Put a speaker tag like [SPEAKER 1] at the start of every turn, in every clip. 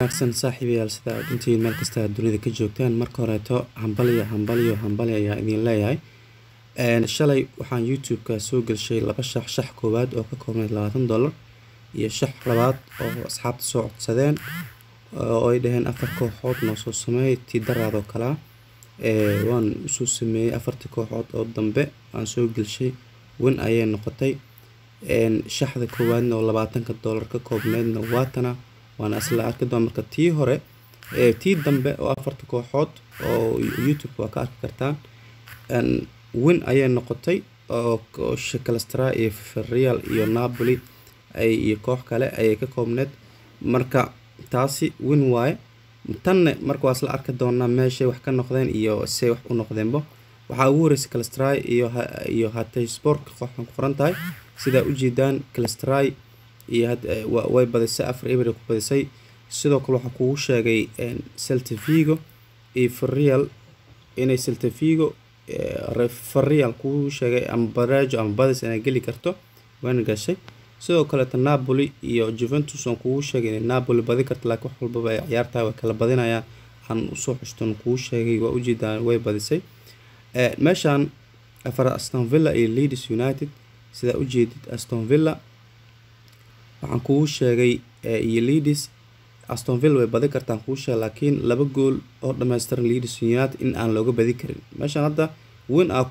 [SPEAKER 1] wanaagsan saaxiibayaal sida aad intii meel kasta dunida ka joogtaan marka horeeto hambali ayaa idin leeyahay shalay waxaan YouTube-ka soo galshay laba shax koowaad oo ka koobnayd $20 iyo shax labaad oo asxaabta soo codsadeen oo ay dhaheen afar kooxood noo soo sameeyay tii daraado kala waan soo sameeyay afartii kooxood oo dambe aan soo galshay win ayay noqotay shaxda koowaadna oo $20 ka koobnaydna waatana وانا أصلا أركض مركز تي هره تي دمبه وأفرت كوحات أو يوتيوب وكأرك كرتان أن وين أي نقطي أو شكل استراء في الريال يو نابولي أي كوح كلا أي ككومنت مركا تاسي وين واي تن مركو أصلا أركض دونا ماشي وحكا نقدين يو سي وحكو نقدين به وحاوري شكل استراء يو هاتي سبورت كوح مقرنتاي سيدا وجدان كلستراي way badisay afar eber ku badisay sidoo kale waxa kugu sheegay Celta Vigo iyo Villarreal inay Celta Vigo Villarreal kugu sheegay ama Barajo ama badis inay gali karto waan gashay sidoo kale Napoli iyo Juventus oo kugu sheegay in Napoli badi karto laakiin wax walba ay ciyaartaa way kala badinayaan aan u soo xustan kugu sheegay waa u jeedaan way badisay meeshan afar Aston Villa iyo Leeds United sida u jeedid Aston Villa waxaan kugu sheegay iyo Leeds Aston Villa way badi kartaan kugu sheegay laakiin laba gool oo dhameystiran Leeds United in aan looga badi karin meeshan hadda win aan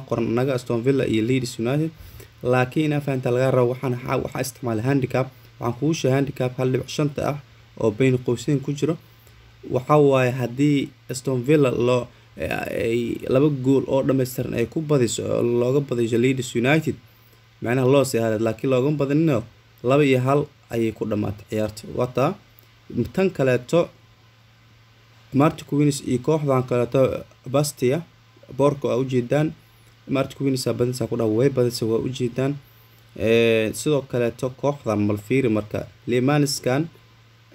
[SPEAKER 1] qoran naga Aston Villa iyo Leeds United laakiin afaanta laga rabo waxa isticmaal handicap waxaan kugu sheegay handicap 1.5 ah oo bayn qowsiin ku jiro waxa waaye hadii Aston Villa loo laba gool oo dhameystiran ay ku badiso looga badiyo Leeds United macnaha loo sii laakiin looga badinno 2-1 ayay ku dhamaatay ciyaarta wata tan kaleeto Martin Queens iyo kooxdan kaleeto Bastia Borgo u jeedaan Martin Queens badinsa ku dhaw way badisay waa u jeedaan sidoo kaleeto kooxdan Malfiiri marka Lemaniskan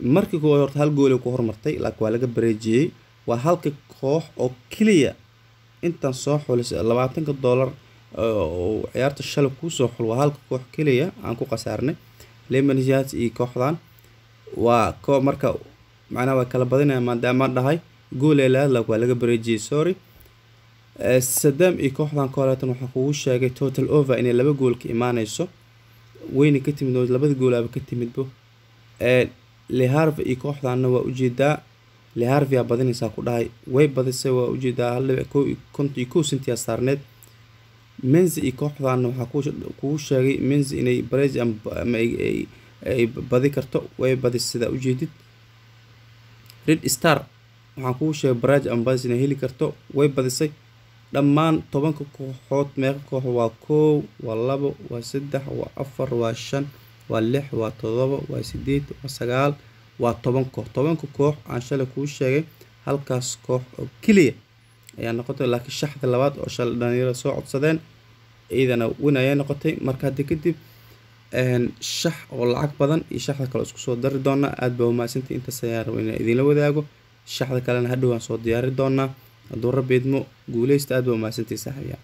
[SPEAKER 1] markii uu horta hal gool ku hormartay laakiin waa laga bareejiyay waa halka koox oo kaliya intan soo xulisay $20 oo ciyaarta shalay ku soo xul waa halka koox kaliya aan ku qasaarnay Lemanjat iyo kooxdan waa koox marka macnaha waa kala badinaya maadaama dhahay gool ee waa laga bareejiyay sorry Saddam iyo kooxdan kooxdan waxa kugu sheegay total over inay laba gool ka imaanayso weyna ka timid labada gool aba ka timidbo Le Havre iyo kooxdan waa u jeedaa Le Havre badinaysa ku dhahay way badisay waa u jeedaa 1.51 senti saarneed Menzi iyo kooxdan waxa kugu sheegay Menzi inay Brazil ama ay badi karto way badisay sida u jeedid Red Star waxa kugu sheegay Brazil ama Brazil inay heli karto way badisay dhammaan 10 kooxood meeqa koox waa 1 waa 2 waa 3 waa 4 waa 5 waa 6 waa 7 waa 8 waa 9 waa 10 koox aan shalay kugu sheegay halkaas koox oo kaliya ayaa noqotay laakiin shaxda labaad oo shalay dhalinyaro soo codsadeen idana win ayay noqotay marka kadib shax oo lacag badan iyo shaxda kale isku soo dari doona aad baa umaasantii inta sayaar weyn idin la wadaago shaxda kalena hadhow aan soo diyaari doona hadduu rabbi idmo guuleysta aad baa umaasantii saaxiibayaal